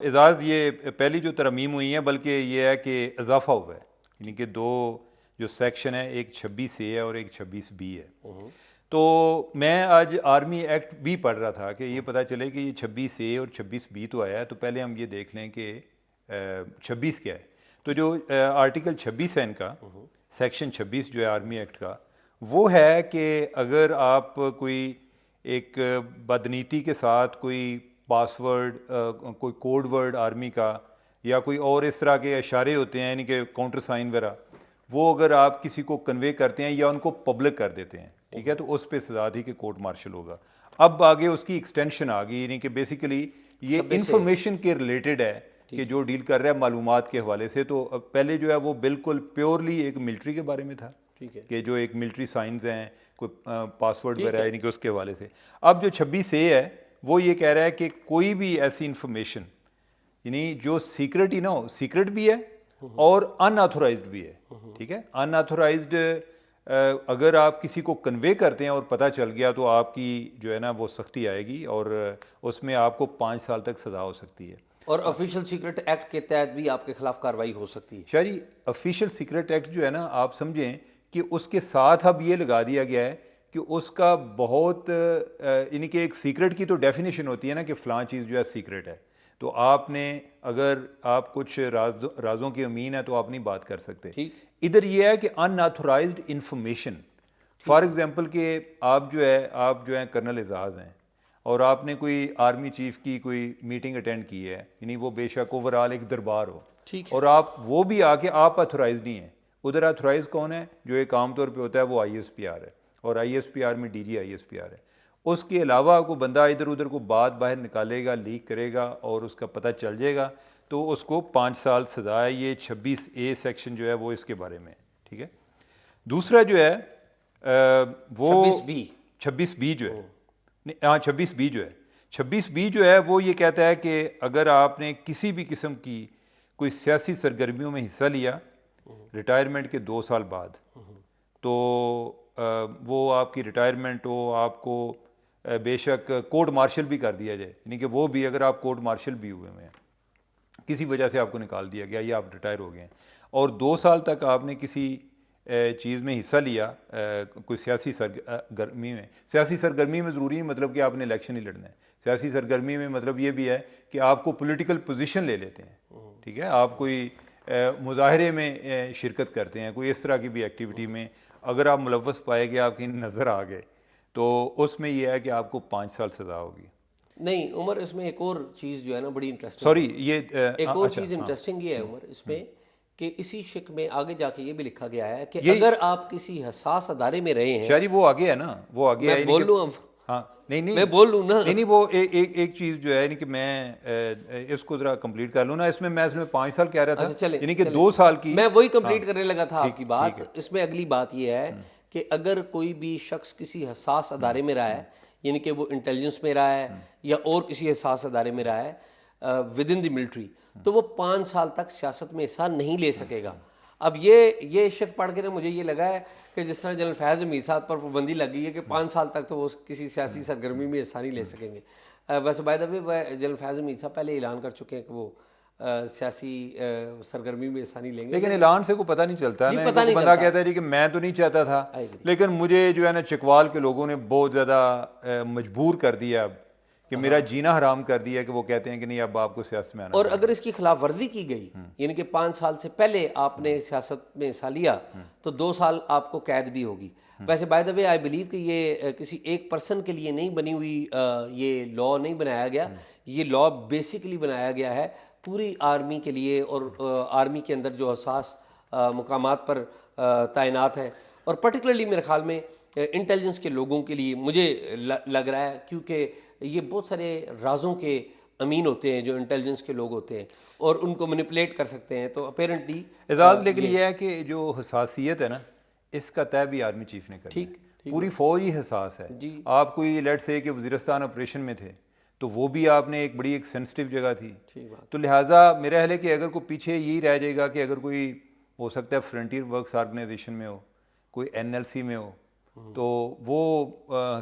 एजाज़ ये पहली जो तरमीम हुई है बल्कि ये है कि इजाफा हुआ है, यानी कि दो जो सेक्शन है, एक 26A है और एक 26B है। तो मैं आज आर्मी एक्ट भी पढ़ रहा था कि ये पता चले कि ये 26A और 26B तो आया है, तो पहले हम ये देख लें कि 26 क्या है। तो जो आर्टिकल 26 है इनका, सेक्शन 26 जो है आर्मी एक्ट का, वो है कि अगर आप कोई एक बदनीति के साथ कोई पासवर्ड, कोई कोड वर्ड आर्मी का या कोई और इस तरह के इशारे होते हैं, यानी कि काउंटर साइन वगैरह, वो अगर आप किसी को कन्वे करते हैं या उनको पब्लिक कर देते हैं, ठीक है, तो उस पर सजा थी कि कोर्ट मार्शल होगा। अब आगे उसकी एक्सटेंशन आ गई, यानी कि बेसिकली ये इंफॉर्मेशन के रिलेटेड है कि जो डील कर रहा है मालूमात के हवाले से। तो पहले जो है वो बिल्कुल प्योरली एक मिलिट्री के बारे में था, ठीक है, कि जो एक मिलिट्री साइंस हैं, कोई पासवर्ड वगैरह, यानी कि उसके हवाले से। अब जो 26A है वो ये कह रहा है कि कोई भी ऐसी इंफॉर्मेशन, यानी जो सीक्रेट ही ना हो, सीक्रेट भी है और अनऑथोराइज्ड भी है, ठीक है। अनऑथोराइज्ड अगर आप किसी को कन्वे करते हैं और पता चल गया तो आपकी जो है ना वो सख्ती आएगी और उसमें आपको 5 साल तक सज़ा हो सकती है। और ऑफिशियल सीक्रेट एक्ट के तहत भी आपके खिलाफ कार्रवाई हो सकती है। शायरी ऑफिशियल सीक्रेट एक्ट जो है ना, आप समझें कि उसके साथ अब ये लगा दिया गया है कि उसका बहुत यानी कि एक सीक्रेट की तो डेफिनेशन होती है ना कि फ़लाँ चीज़ जो है सीक्रेट है, तो आपने अगर आप कुछ राजों की अमीन है तो आप नहीं बात कर सकते। इधर ये है कि अनऑथोराइज्ड इंफॉर्मेशन, फॉर एग्जांपल कि आप जो है कर्नल एजाज हैं और आपने कोई आर्मी चीफ की कोई मीटिंग अटेंड की है, यानी वो बेशक ओवरऑल एक दरबार हो, ठीक, और आप वो भी आके आप अथोराइज नहीं है। उधर अथोराइज कौन है? जो एक आमतौर पे होता है वो ISPR है, और ISPR में DG ISPR है। उसके अलावा कोई बंदा इधर उधर को बात बाहर निकालेगा, लीक करेगा और उसका पता चल जाएगा तो उसको 5 साल सज़ा है। ये 26A सेक्शन जो है वो इसके बारे में, ठीक है। दूसरा जो है वो 26B जो है, हाँ 26B जो है, 26B जो है वो ये कहता है कि अगर आपने किसी भी किस्म की कोई सियासी सरगर्मियों में हिस्सा लिया रिटायरमेंट के 2 साल बाद, तो वो आपकी रिटायरमेंट हो, आपको बेशक कोर्ट मार्शल भी कर दिया जाए, यानी कि वो भी अगर आप कोर्ट मार्शल भी हुए हैं, किसी वजह से आपको निकाल दिया गया या आप रिटायर हो गए हैं और 2 साल तक आपने किसी चीज़ में हिस्सा लिया, कोई सियासी सरगर्मी में। सियासी सरगर्मी में ज़रूरी नहीं मतलब कि आपने इलेक्शन ही लड़ना है। सियासी सरगर्मी में मतलब ये भी है कि आपको पॉलिटिकल पोजीशन ले लेते हैं, ठीक है, आप कोई मुजाहरे में शिरकत करते हैं, कोई इस तरह की भी एक्टिविटी में अगर आप मुलव्वस पाए गए, आपकी नज़र आ गए, तो उसमें यह है कि आपको 5 साल सज़ा होगी। नहीं उमर, इसमें एक और चीज़ जो है ना बड़ी इंटरेस्टिंग, सॉरी ये एक और चीज़ इंटरेस्टिंग ये है उमर इसमें कि इसी शिक में आगे जाके ये भी लिखा गया है कि अगर आप किसी हसास अदारे में रहे हैं, शायरी वो आगे है ना, वो आगे है, बोल लूँ अब, हाँ नहीं मैं बोल लूँ ना, नहीं वो एक चीज़ जो है, यानी कि मैं इसको ज़रा कंप्लीट कर लूँ ना। इसमें 5 साल कह रहा था, यानी कि 2 साल की, मैं वही कंप्लीट करने लगा था आपकी बात। इसमें अगली बात ये है कि अगर कोई भी शख्स किसी हसास अदारे में रहा है, यानी कि वो इंटेलिजेंस में रहा है या और किसी हसास अदारे में रहा है विद इन द मिलिट्री, तो वो 5 साल तक सियासत में हिस्सा नहीं ले सकेगा। अब ये शक पढ़ के ना मुझे ये लगा है कि जिस तरह जनरल फैज़ हमीद साहब पर पाबंदी लगी है कि 5 साल तक तो वो किसी सियासी सरगर्मी में हिस्सा नहीं ले सकेंगे। वैसे बाय द वे जनरल फैज़ हमीद साहब पहले ऐलान कर चुके हैं कि वो सियासी सरगर्मी में हिस्सा नहीं लेंगे, लेकिन ऐलान से को पता नहीं चलता ना, पता नहीं बंदा कहता है जी कि मैं तो नहीं चाहता था, लेकिन मुझे जो है ना चकवाल के लोगों ने बहुत ज़्यादा मजबूर कर दिया कि मेरा जीना हराम कर दिया कि वो कहते हैं कि नहीं अब आपको सियासत में आना। और अगर इसकी खिलाफ वर्जी की गई, यानी कि 5 साल से पहले आपने सियासत में हिस्सा लिया, तो 2 साल आपको कैद भी होगी। वैसे by the way I believe कि ये किसी एक पर्सन के लिए नहीं बनी हुई, ये लॉ नहीं बनाया गया, ये लॉ बेसिकली बनाया गया है पूरी आर्मी के लिए और आर्मी के अंदर जो हसास मुकामात पर तैनात हैं, और पर्टिकुलरली मेरे ख्याल में इंटेलिजेंस के लोगों के लिए मुझे लग रहा है, क्योंकि ये बहुत सारे राजों के अमीन होते हैं जो इंटेलिजेंस के लोग होते हैं और उनको मैनिपुलेट कर सकते हैं, तो अपेरेंटली एजाज। लेकिन ये है कि जो हसासियत है ना, इसका तय भी आर्मी चीफ ने करना है। पूरी फौज ही हसास है। आप कोई लेट से कि वज़ीरिस्तान ऑपरेशन में थे तो वो भी आपने एक सेंसिटिव जगह थी, तो लिहाजा मेरा ख्याल है कि अगर कोई पीछे यही रह जाएगा कि अगर कोई हो सकता है फ्रंटियर वर्क्स ऑर्गेनाइजेशन में हो, कोई NLC में हो, तो वो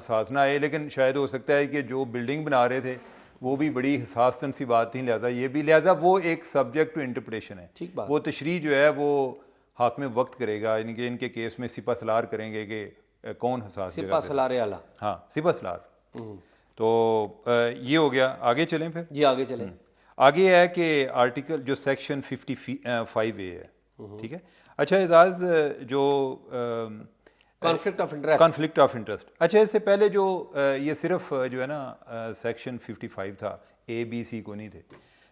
साथ ना आए। लेकिन शायद हो सकता है कि जो बिल्डिंग बना रहे थे वो भी बड़ी हसासन सी बात थी, लिहाजा वो एक सब्जेक्ट टू इंटरप्रिटेशन है। ठीक बात। वो तशरीह जो है वो हाकिम वक्त करेगा, इनके केस में सिपा सलार करेंगे कि कौन हसास सिपा जगह पे। सलार आला। हाँ, सिपा सलार। तो ये हो गया। आगे चलें फिर। जी आगे चलें। आगे है कि आर्टिकल जो सेक्शन 55A है, ठीक है। अच्छा एजाज, जो conflict of interest, conflict of interest, अच्छा इससे पहले जो ये सिर्फ जो है ना सेक्शन 55 था, ABC को नहीं थे।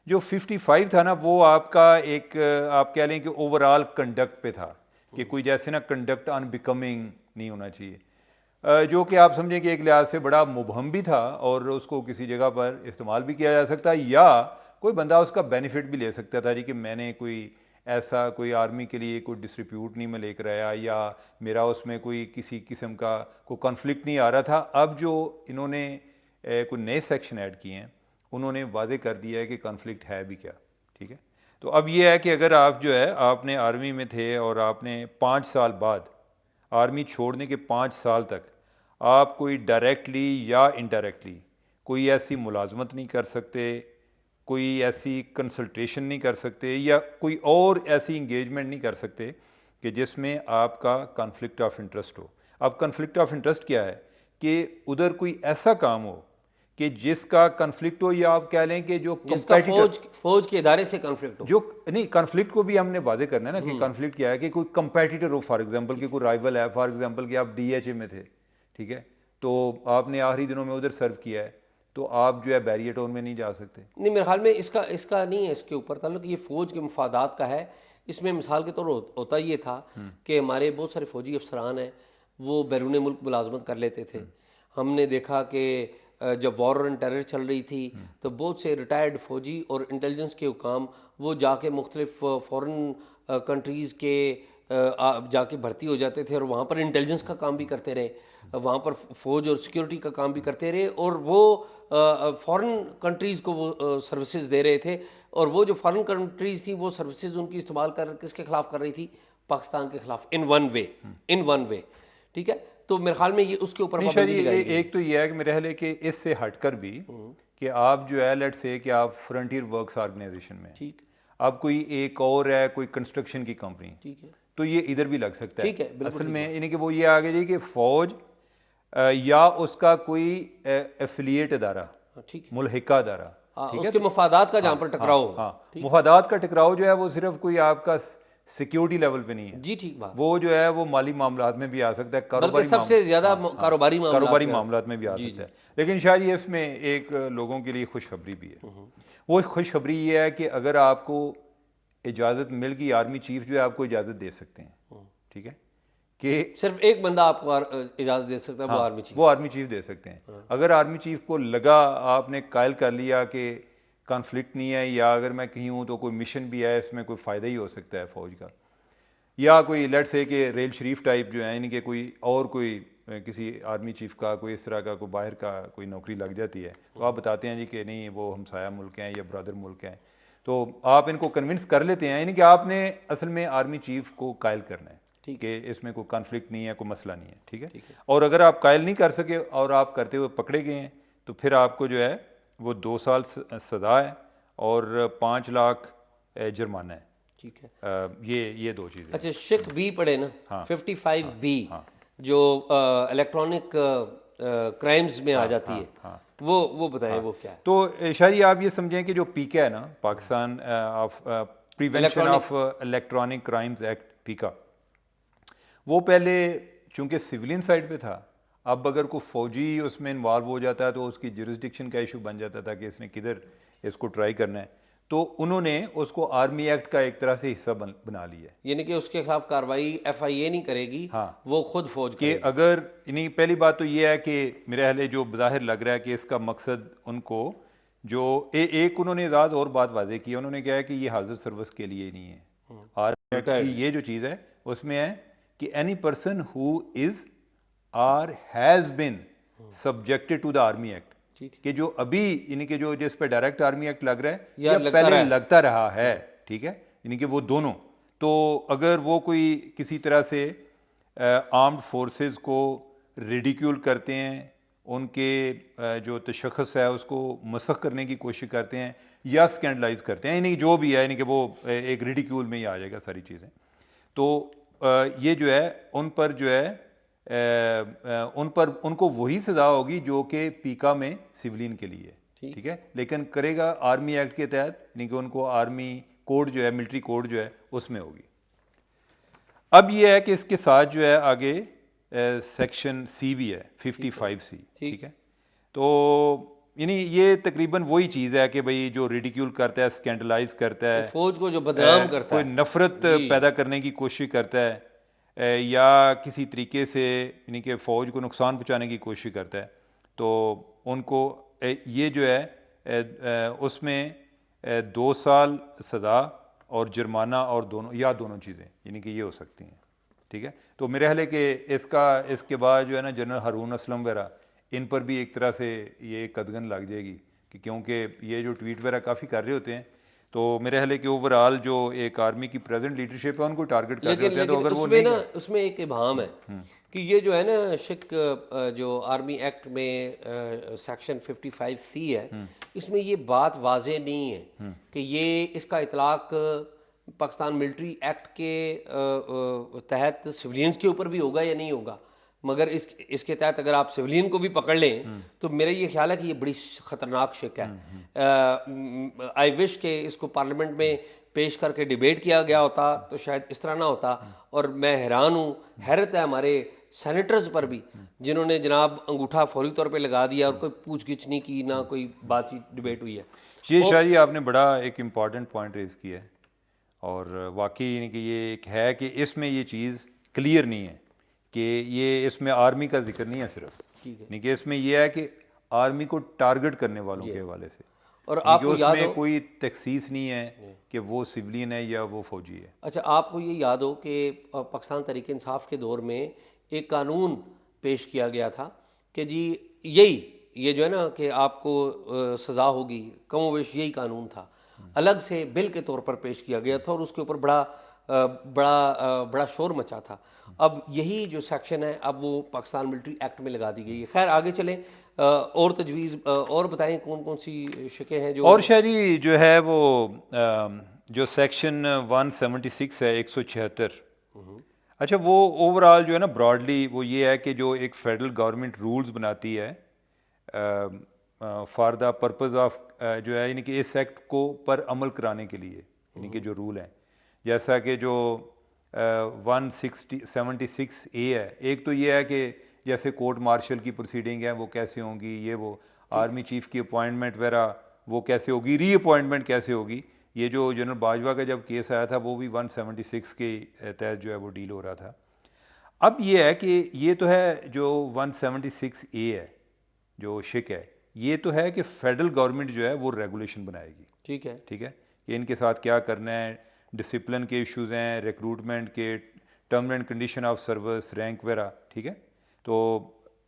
जो 55 था ना वो आपका एक आप कह लें कि ओवरऑल कंडक्ट पे था, कि कोई जैसे ना कंडक्ट अनबिकमिंग नहीं होना चाहिए, जो कि आप समझें कि एक लिहाज से बड़ा मुबहम भी था और उसको किसी जगह पर इस्तेमाल भी किया जा सकता है, या कोई बंदा उसका बेनिफिट भी ले सकता था जी कि मैंने कोई ऐसा कोई आर्मी के लिए कोई डिस्ट्रीब्यूट नहीं मैं लेकर आया, या मेरा उसमें कोई किसी किस्म का कोई कॉन्फ्लिक्ट नहीं आ रहा था। अब जो इन्होंने कोई नए सेक्शन ऐड किए हैं उन्होंने वाजे कर दिया है कि कॉन्फ्लिक्ट है भी क्या, ठीक है। तो अब ये है कि अगर आप जो है आपने आर्मी में थे और आपने 5 साल बाद आर्मी छोड़ने के 5 साल तक आप कोई डायरेक्टली या इनडायरेक्टली कोई ऐसी मुलाजमत नहीं कर सकते, कोई ऐसी कंसल्टेशन नहीं कर सकते, या कोई और ऐसी इंगेजमेंट नहीं कर सकते कि जिसमें आपका कॉन्फ्लिक्ट ऑफ इंटरेस्ट हो। अब कॉन्फ्लिक्ट ऑफ इंटरेस्ट क्या है कि उधर कोई ऐसा काम हो कि जिसका कॉन्फ्लिक्ट हो, या आप कह लें कि जो जिसका competitor- फौज के इदारे से कॉन्फ्लिक्ट हो। जो नहीं, कॉन्फ्लिक्ट को भी हमने वाजे करना है ना कि कॉन्फ्लिक्ट क्या है, कि कोई कंपेटिटर हो, फॉर एग्जांपल कि कोई राइवल है, फॉर एग्जांपल कि आप DHA में थे, ठीक है, तो आपने आखिरी दिनों में उधर सर्व किया है, तो आप जो है बैरियर टाउन में नहीं जा सकते। नहीं, मेरे ख्याल में इसका नहीं है इसके ऊपर ताल्लुक, ये फ़ौज के मफादात का है। इसमें मिसाल के तौर होता ये था कि हमारे बहुत सारे फ़ौजी अफसरान हैं वो बैरून मुल्क मुलाजमत कर लेते थे। हमने देखा कि जब वॉर ऑन टेरर चल रही थी तो बहुत से रिटायर्ड फ़ौजी और इंटेलिजेंस के हुकाम वो जाके मुख्तलिफ फ़ॉरेन कंट्रीज़ के जाके भर्ती हो जाते थे और वहाँ पर इंटेलिजेंस का काम भी करते रहे, वहाँ पर फ़ौज और सिक्योरिटी का काम भी करते रहे, और वो फॉरेन कंट्रीज़ को वो सर्विसेज दे रहे थे। और वो जो फॉरेन कंट्रीज़ थी वो सर्विसेज उनकी इस्तेमाल कर किसके खिलाफ कर रही थी? पाकिस्तान के खिलाफ, इन वन वे, ठीक है। तो मेरे ख्याल में ये उसके ऊपर पाबंदी लगाई गई। एक तो ये है कि मेरे ख्याल है कि इससे हटकर भी कि आप जो है लेट्स से कि आप फ्रंटियर वर्क्स ऑर्गेनाइजेशन में, ठीक, अब कोई एक और है कोई कंस्ट्रक्शन की कंपनी, ठीक है, तो ये इधर भी लग सकता ठीक है, है। बिल्कुल असल ठीक में यानी कि वो ये आ गया जी कि फौज या उसका कोई एफिलिएट अदारा, हाँ, ठीक है, मुल्हिका अदारा, ठीक है। उसके मफादात का जहाँ पर टकराव हो। हाँ, मुफादात का टकराव जो है वो सिर्फ कोई आपका सिक्योरिटी लेवल पे नहीं है, जी ठीक बात। वो जो है वो माली मामलात में भी आ सकता है, बल्कि कारोबारी सबसे ज़्यादा कारोबारी मामलात में भी आ सकता है। लेकिन शायद ये इसमें एक लोगों के लिए खुशखबरी भी है। वो खुशखबरी ये है कि अगर आपको इजाज़त मिल गई, आर्मी चीफ जो है आपको इजाज़त दे सकते हैं, ठीक है, कि सिर्फ एक बंदा आपको इजाज़त दे सकता है, वो आर्मी चीफ। वो आर्मी चीफ दे सकते हैं। अगर आर्मी चीफ को लगा, आपने कायल कर लिया कि कॉन्फ्लिक्ट नहीं है, या अगर मैं कहीं हूँ तो कोई मिशन भी है, इसमें कोई फ़ायदा ही हो सकता है फ़ौज का, या कोई लेट से कि रेल शरीफ टाइप जो है इनके कोई और कोई किसी आर्मी चीफ का कोई इस तरह का कोई बाहर का कोई नौकरी लग जाती है, तो आप बताते हैं जी कि नहीं वो हमसाया मुल्क हैं या ब्रदर मुल्क हैं, तो आप इनको कन्विंस कर लेते हैं, यानी कि आपने असल में आर्मी चीफ को कायल करना है कि इसमें कोई कॉन्फ्लिक्ट नहीं है, कोई मसला नहीं है, ठीक है। और अगर आप कायल नहीं कर सके और आप करते हुए पकड़े गए हैं तो फिर आपको जो है वो 2 साल सज़ा है और 5 लाख जुर्माना है, ठीक है। ये 2 चीज़ें। अच्छा, शिक बी पढ़े ना, 55B जो इलेक्ट्रॉनिक क्राइम्स में आ जाती है, वो बताएं वो क्या है। तो शायद आप ये समझें कि जो पीका है ना, Pakistan of prevention of electronic crimes act, पीका, वो पहले चूंकि सिविलियन साइड पे था, अब अगर कोई फौजी उसमें इन्वॉल्व हो जाता है तो उसकी जुरिस्डिक्शन का इशू बन जाता था कि इसने किधर इसको ट्राई करना है, तो उन्होंने उसको आर्मी एक्ट का एक तरह से हिस्सा बना लिया है। यानी कि उसके खिलाफ कार्रवाई FIA नहीं करेगी, वो खुद फौज कि अगर यानी पहली बात तो ये है कि मेरे ख्याल जो बज़ाहिर लग रहा है कि इसका मकसद उनको जो एक उन्होंने ज़्यादा और बात वाजे की, उन्होंने कहा है कि ये हाजिर सर्विस के लिए नहीं है। आर्मी एक्ट की ये जो चीज़ है उसमें है कि any person who is or has been subjected to the army act, कि जो अभी यानी कि जो जिस पे डायरेक्ट आर्मी एक्ट लग रहा है या पहले लगता रहा है, ठीक है, यानी कि वो दोनों, तो अगर वो कोई किसी तरह से आर्म्ड फोर्सेस को रिडिक्यूल करते हैं उनके जो तशख़्ख़ुस है उसको मसख़ करने की कोशिश करते हैं या स्कैंडलाइज करते हैं, यानी जो भी है, यानी कि वो एक रिडिक्यूल में ही आ जाएगा सारी चीज़ें। तो ये जो है उन पर जो है उन पर उनको वही सज़ा होगी जो कि पीका में सिविलियन के लिए, ठीक है, लेकिन करेगा आर्मी एक्ट के तहत, यानी कि उनको आर्मी कोड जो है, मिलिट्री कोड जो है उसमें होगी। अब ये है कि इसके साथ जो है आगे सेक्शन सी भी है 55C, ठीक है। तो यानी ये तकरीबन वही चीज़ है कि भाई जो रिडिक्यूल करता है, स्कैंडलाइज करता है, फौज को जो बदनाम करता कोई है, नफरत पैदा करने की कोशिश करता है, या किसी तरीके से यानी कि फ़ौज को नुकसान पहुंचाने की कोशिश करता है, तो उनको ये जो है उसमें 2 साल सज़ा और जुर्माना और दोनों चीज़ें यानी कि ये हो सकती हैं, ठीक है। तो मेरे ख्याल है कि इसके बाद जो है ना जनरल हारून असलम वगैरह इन पर भी एक तरह से ये कदगन लग जाएगी कि क्योंकि ये जो ट्वीट वगैरह काफ़ी कर रहे होते हैं, तो मेरे ख्याल है कि ओवरऑल जो एक आर्मी की प्रेजेंट लीडरशिप है उनको टारगेट कर रहे होते हैं। तो अगर वो नहीं उसमें एक इबाहम है कि ये जो है ना शिक जो आर्मी एक्ट में सेक्शन 55C है, इसमें ये बात वाजे नहीं है कि ये इसका इतलाक पाकिस्तान मिलिट्री एक्ट के तहत सिविलियंस के ऊपर भी होगा या नहीं होगा। मगर इसके तहत अगर आप सिविलियन को भी पकड़ लें तो मेरा ये ख्याल है कि ये बड़ी ख़तरनाक शिक है। आई विश के इसको पार्लियामेंट में पेश करके डिबेट किया गया होता तो शायद इस तरह ना होता। और मैं हैरान हूँ, हैरत है हमारे सेनेटर्स पर भी जिन्होंने जनाब अंगूठा फौरी तौर पे लगा दिया और कोई पूछ गिछ नहीं की, ना कोई बातचीत डिबेट हुई है। ये शाह जी आपने बड़ा एक इम्पॉर्टेंट पॉइंट रेज़ किया है, और वाकई यानी कि ये एक है कि इसमें ये चीज़ क्लियर नहीं है कि ये इसमें आर्मी का जिक्र नहीं है सिर्फ, यानी कि इसमें यह है कि आर्मी को टारगेट करने वालों के हवाले से, और आपको उसमें कोई तखसीस नहीं है कि वो सिविलियन है या वो फौजी है। अच्छा, आपको ये याद हो कि पाकिस्तान तहरीक इंसाफ के दौर में एक कानून पेश किया गया था कि जी ये जो है ना कि आपको सज़ा होगी, कमोवेश यही कानून था, अलग से बिल के तौर पर पेश किया गया था और उसके ऊपर बड़ा शोर मचा था। अब यही जो सेक्शन है अब वो पाकिस्तान मिलिट्री एक्ट में लगा दी गई है। खैर आगे चलें, और तजवीज़ और बताएं कौन कौन सी शिकें हैं जो। और शाह जी जो है वो जो सेक्शन 176 है 176, अच्छा वो ओवरऑल जो है ना ब्रॉडली वो ये है कि जो एक फेडरल गवर्नमेंट रूल्स बनाती है फॉर द पर्पज़ ऑफ जो है यानी कि इस एक्ट को पर अमल कराने के लिए, यानी कि जो रूल हैं, जैसा कि जो 176A है, एक तो ये है कि जैसे कोर्ट मार्शल की प्रोसीडिंग है वो कैसे होंगी, ये वो आर्मी चीफ की अपॉइंटमेंट वगैरह वो कैसे होगी, री अपॉइंटमेंट कैसे होगी। ये जो जनरल बाजवा का जब केस आया था वो भी 176 के तहत जो है वो डील हो रहा था। अब ये है कि ये तो है जो 176A है जो शिक है, ये तो है कि फेडरल गवर्नमेंट जो है वो रेगुलेशन बनाएगी, ठीक है कि इनके साथ क्या करना है, डिसिप्लिन के इश्यूज़ हैं, रिक्रूटमेंट के, term and condition of service, rank वगैरह, ठीक है। तो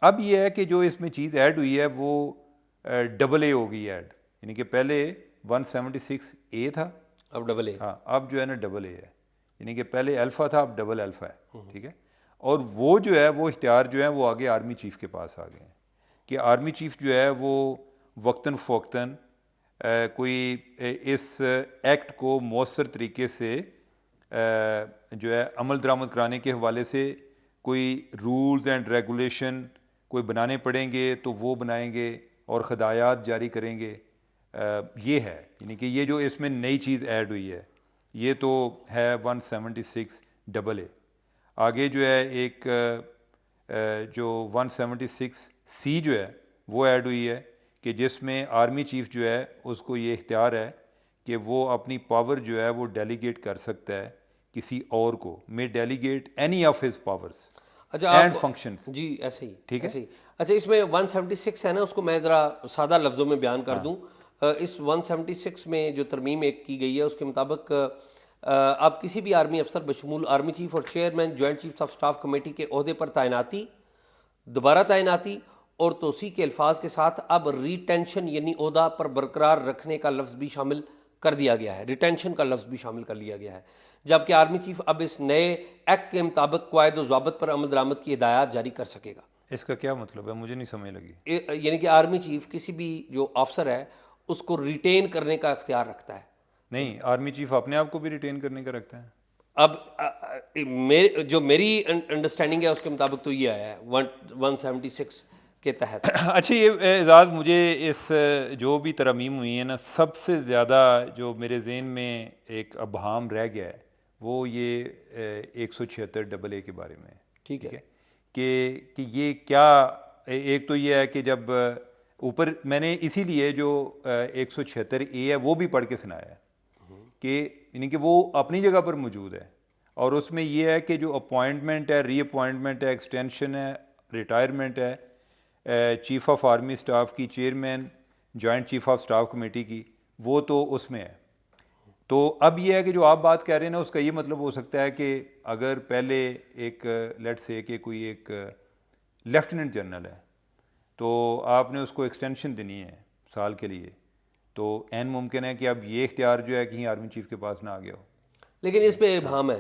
अब ये है कि जो इसमें चीज़ ऐड हुई है वो AA हो गई ऐड, यानी कि पहले 176A था, अब AA, हाँ अब जो है ना AA है, यानी कि पहले अल्फ़ा था अब डबल अल्फ़ा है, ठीक है। और वो जो है वो इख्तियार जो है वो आगे आर्मी चीफ़ के पास आ गए हैं कि आर्मी चीफ़ जो है वो वक्तन फ़वक्तन कोई इस एक्ट को मौसर तरीके से जो है अमल दरामद कराने के हवाले से कोई रूल्स एंड रेगुलेशन कोई बनाने पड़ेंगे तो वो बनाएंगे और हदायत जारी करेंगे। ये है, यानी कि ये जो इसमें नई चीज़ ऐड हुई है ये तो है 176AA। आगे जो है एक जो 176C जो है वो ऐड हुई है कि जिसमें आर्मी चीफ जो है उसको ये इख्तियार है कि वो अपनी पावर जो है वो डेलीगेट कर सकता है किसी और को, may delegate any of his powers and functions. जी ऐसे ही, ठीक है। अच्छा इसमें 176 है ना, उसको मैं ज़रा सादा लफ्ज़ों में बयान कर दूं। इस 176 में जो तरमीम एक की गई है उसके मुताबिक अब किसी भी आर्मी अफसर बशमूल आर्मी चीफ और chairman joint chiefs of staff committee के ओहदे पर तैनाती, दोबारा तैनाती और तोसी के अल्फाज के साथ अब रिटेंशन यानी ओहदा पर बरकरार रखने का लफ्ज़ भी शामिल कर दिया गया है, रिटेंशन का लफ्ज़ भी शामिल कर लिया गया है। जबकि आर्मी चीफ अब इस नए एक्ट के मुताबिक क़वायद व ज़वाबित पर अमल दरामद की हिदायत जारी कर सकेगा। इसका क्या मतलब है, मुझे नहीं समझ लगी। यानी कि आर्मी चीफ किसी भी जो ऑफिसर है उसको रिटेन करने का इख्तियार रखता है। नहीं, आर्मी चीफ अपने आप को भी रिटेन करने का रखता है। अब मेरी अंडरस्टैंडिंग है उसके मुताबिक तो ये आया है 176 के तहत। अच्छा, ये एजाज़, मुझे इस जो भी तरमीम हुई है ना, सबसे ज़्यादा जो मेरे जहन में एक अबहाम रह गया है वो ये 176 AA के बारे में है। ठीक है। कि ये क्या, एक तो ये है कि जब ऊपर मैंने इसीलिए जो 176A है वो भी पढ़ के सुनाया है कि यानी कि वो अपनी जगह पर मौजूद है, और उसमें ये है कि जो अपॉइंटमेंट है, रीअपॉइंटमेंट है, एक्सटेंशन है, रिटायरमेंट है, चीफ़ ऑफ आर्मी स्टाफ की, chairman joint chief of staff committee की, वो तो उसमें है। तो अब ये है कि जो आप बात कह रहे हैं ना, उसका ये मतलब हो सकता है कि अगर पहले एक लेट्स से कि कोई एक लेफ्टिनेंट जनरल है तो आपने उसको एक्सटेंशन देनी है साल के लिए, तो ऐन मुमकिन है कि अब ये इख्तियार जो है कहीं आर्मी चीफ के पास ना आ गया हो। लेकिन इस पे इबाहम है